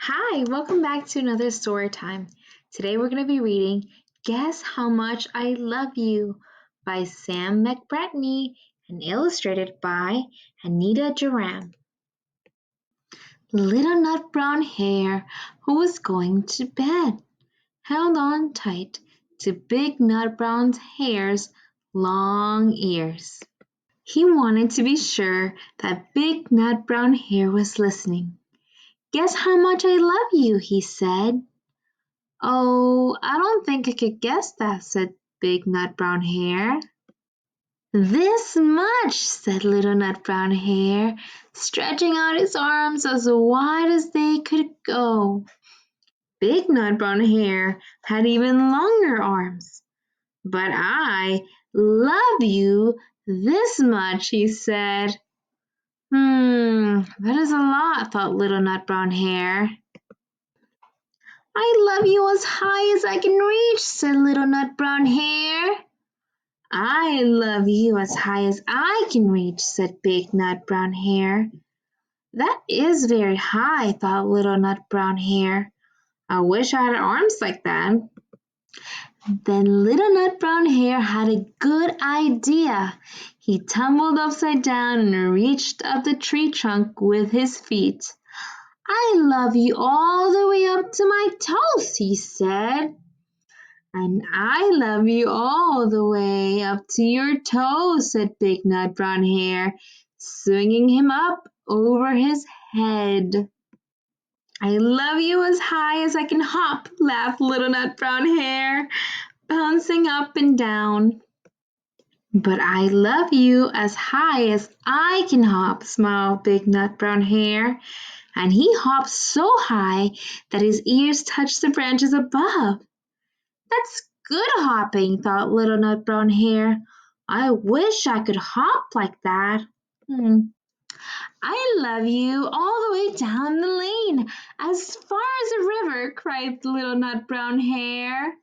Hi, welcome back to another story time. Today we're going to be reading Guess How Much I Love You by Sam McBratney and illustrated by Anita Duran. Little Nutbrown Hare, who was going to bed, held on tight to Big Nutbrown's hare's long ears. He wanted to be sure that Big Nutbrown Hare was listening. Guess how much I love you, he said. Oh, I don't think I could guess that, said Big Nutbrown Hare. This much, said Little Nutbrown Hare, stretching out his arms as wide as they could go. Big Nutbrown Hare had even longer arms. But I love you this much, he said. That is a lot, thought Little Nutbrown Hare. I love you as high as I can reach, said Little Nutbrown Hare. I love you as high as I can reach, said Big Nutbrown Hare. That is very high, thought Little Nutbrown Hare. I wish I had arms like that. Then Little Nutbrown Hare had a good idea. He tumbled upside down and reached up the tree trunk with his feet. I love you all the way up to my toes, he said. And I love you all the way up to your toes, said Big Nutbrown Hare, swinging him up over his head. I love you as high as I can hop, laughed Little Nutbrown Hare, bouncing up and down. But I love you as high as I can hop, smiled Big Nutbrown Hare, and he hopped so high that his ears touched the branches above. That's good hopping, thought Little Nutbrown Hare. I wish I could hop like that. I love you all the way down the lane, as far as the river, cried Little Nutbrown Hare.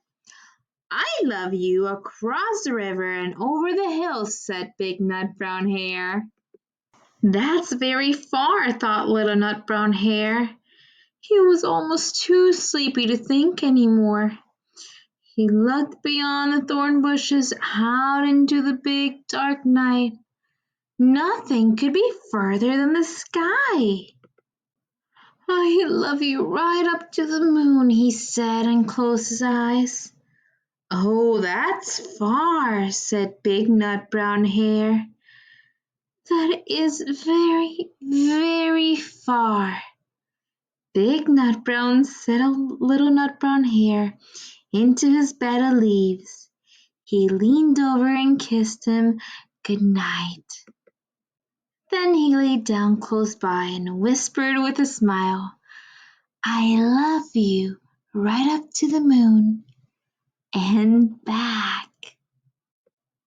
I love you across the river and over the hills, said Big Nutbrown Hare. That's very far, thought Little Nutbrown Hare. He was almost too sleepy to think any more. He looked beyond the thorn bushes out into the big dark night. Nothing could be further than the sky. I love you right up to the moon, he said and closed his eyes. Oh, that's far, said Big Nutbrown Hare. That is very, very far. Big Nutbrown settled Little Nutbrown Hare into his bed of leaves. He leaned over and kissed him good night. Then he lay down close by and whispered with a smile, I love you right up to the moon and back.